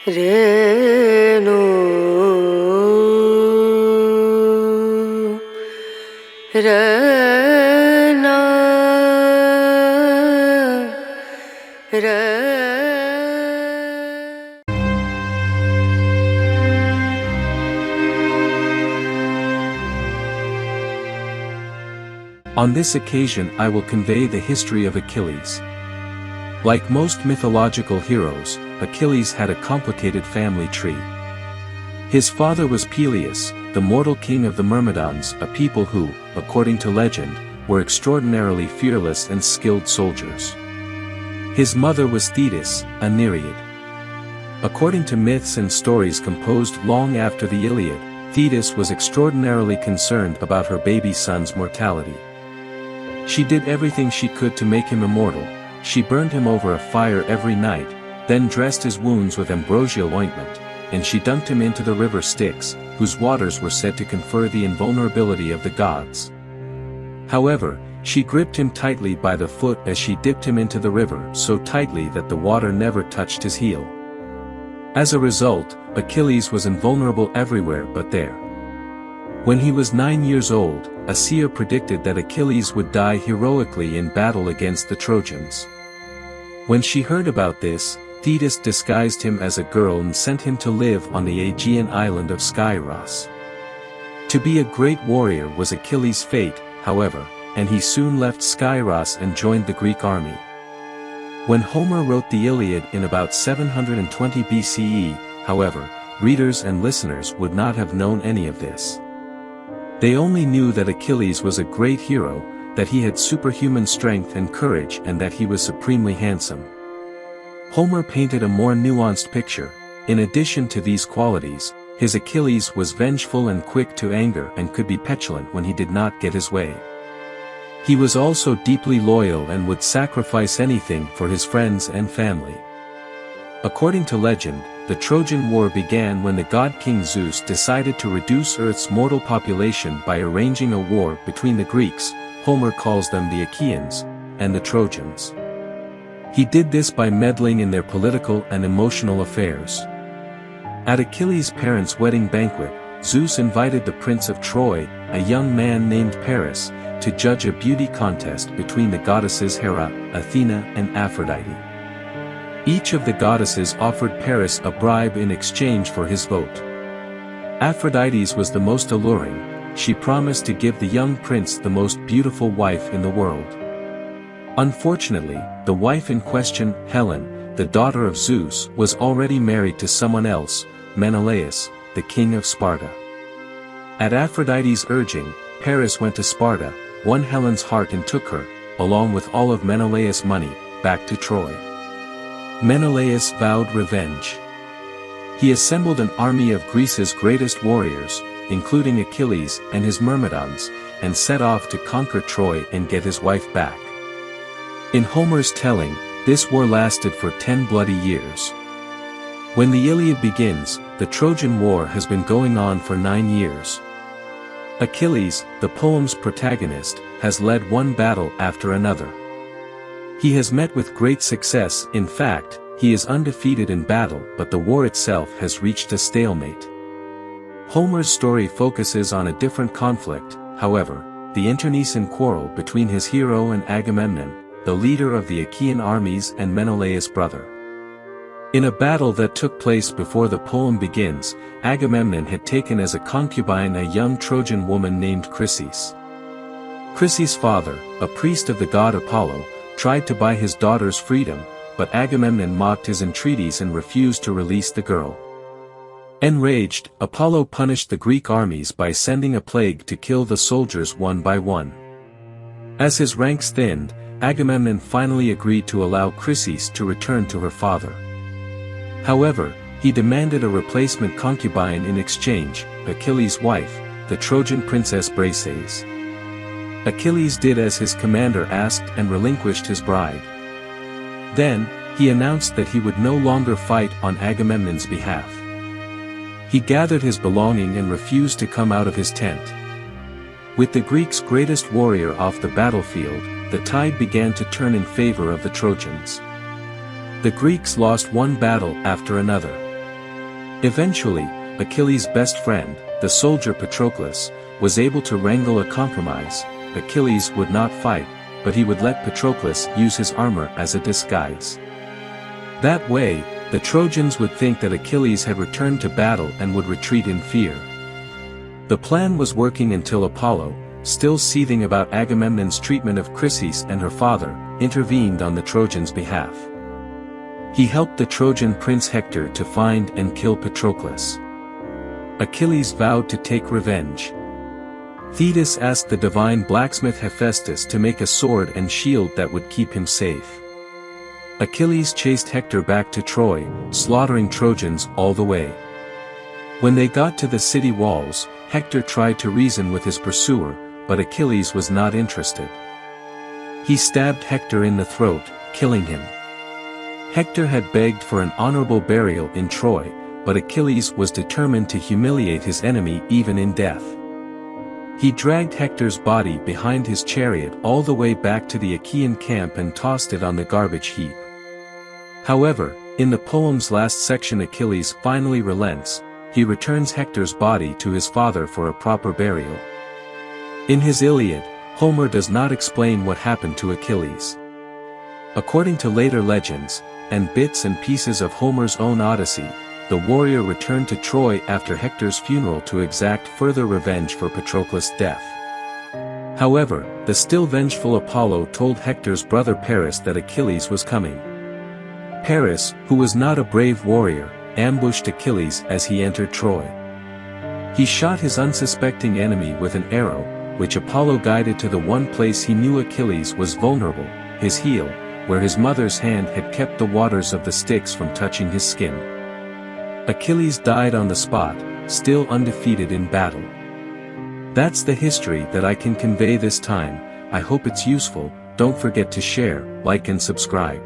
Renu Rana Rana. On this occasion I will convey the history of Achilles. Like most mythological heroes, Achilles had a complicated family tree. His father was Peleus, the mortal king of the Myrmidons, a people who, according to legend, were extraordinarily fearless and skilled soldiers. His mother was Thetis, a Nereid. According to myths and stories composed long after the Iliad, Thetis was extraordinarily concerned about her baby son's mortality. She did everything she could to make him immortal. She burned him over a fire every night, then dressed his wounds with ambrosial ointment, and she dunked him into the river Styx, whose waters were said to confer the invulnerability of the gods. However, she gripped him tightly by the foot as she dipped him into the river, so tightly that the water never touched his heel. As a result, Achilles was invulnerable everywhere but there. When he was 9 years old, a seer predicted that Achilles would die heroically in battle against the Trojans. When she heard about this, Thetis disguised him as a girl and sent him to live on the Aegean island of Skyros. To be a great warrior was Achilles' fate, however, and he soon left Skyros and joined the Greek army. When Homer wrote the Iliad in about 720 BCE, however, readers and listeners would not have known any of this. They only knew that Achilles was a great hero, that he had superhuman strength and courage, and that he was supremely handsome. Homer painted a more nuanced picture. In addition to these qualities, his Achilles was vengeful and quick to anger and could be petulant when he did not get his way. He was also deeply loyal and would sacrifice anything for his friends and family. According to legend, the Trojan War began when the god King Zeus decided to reduce Earth's mortal population by arranging a war between the Greeks, Homer calls them the Achaeans, and the Trojans. He did this by meddling in their political and emotional affairs. At Achilles' parents' wedding banquet, Zeus invited the prince of Troy, a young man named Paris, to judge a beauty contest between the goddesses Hera, Athena, and Aphrodite. Each of the goddesses offered Paris a bribe in exchange for his vote. Aphrodite's was the most alluring. She promised to give the young prince the most beautiful wife in the world. Unfortunately, the wife in question, Helen, the daughter of Zeus, was already married to someone else, Menelaus, the king of Sparta. At Aphrodite's urging, Paris went to Sparta, won Helen's heart and took her, along with all of Menelaus' money, back to Troy. Menelaus vowed revenge. He assembled an army of Greece's greatest warriors, including Achilles and his Myrmidons, and set off to conquer Troy and get his wife back. In Homer's telling, this war lasted for 10 bloody years. When the Iliad begins, the Trojan War has been going on for 9 years. Achilles, the poem's protagonist, has led one battle after another. He has met with great success. In fact, he is undefeated in battle, but the war itself has reached a stalemate. Homer's story focuses on a different conflict, however, the internecine quarrel between his hero and Agamemnon, the leader of the Achaean armies and Menelaus' brother. In a battle that took place before the poem begins, Agamemnon had taken as a concubine a young Trojan woman named Chryses. Chryses' father, a priest of the god Apollo, tried to buy his daughter's freedom, but Agamemnon mocked his entreaties and refused to release the girl. Enraged, Apollo punished the Greek armies by sending a plague to kill the soldiers one by one. As his ranks thinned, Agamemnon finally agreed to allow Chryses to return to her father. However, he demanded a replacement concubine in exchange, Achilles' wife, the Trojan princess Briseis. Achilles did as his commander asked and relinquished his bride. Then, he announced that he would no longer fight on Agamemnon's behalf. He gathered his belonging and refused to come out of his tent. With the Greeks' greatest warrior off the battlefield, the tide began to turn in favor of the Trojans. The Greeks lost one battle after another. Eventually, Achilles' best friend, the soldier Patroclus, was able to wrangle a compromise. Achilles would not fight, but he would let Patroclus use his armor as a disguise. That way, the Trojans would think that Achilles had returned to battle and would retreat in fear. The plan was working until Apollo, still seething about Agamemnon's treatment of Chryses and her father, intervened on the Trojans' behalf. He helped the Trojan prince Hector to find and kill Patroclus. Achilles vowed to take revenge. Thetis asked the divine blacksmith Hephaestus to make a sword and shield that would keep him safe. Achilles chased Hector back to Troy, slaughtering Trojans all the way. When they got to the city walls, Hector tried to reason with his pursuer, but Achilles was not interested. He stabbed Hector in the throat, killing him. Hector had begged for an honorable burial in Troy, but Achilles was determined to humiliate his enemy even in death. He dragged Hector's body behind his chariot all the way back to the Achaean camp and tossed it on the garbage heap. However, in the poem's last section Achilles finally relents. He returns Hector's body to his father for a proper burial. In his Iliad, Homer does not explain what happened to Achilles. According to later legends, and bits and pieces of Homer's own Odyssey, the warrior returned to Troy after Hector's funeral to exact further revenge for Patroclus' death. However, the still vengeful Apollo told Hector's brother Paris that Achilles was coming. Paris, who was not a brave warrior, ambushed Achilles as he entered Troy. He shot his unsuspecting enemy with an arrow, which Apollo guided to the one place he knew Achilles was vulnerable, his heel, where his mother's hand had kept the waters of the Styx from touching his skin. Achilles died on the spot, still undefeated in battle. That's the history that I can convey this time. I hope it's useful. Don't forget to share, like and subscribe.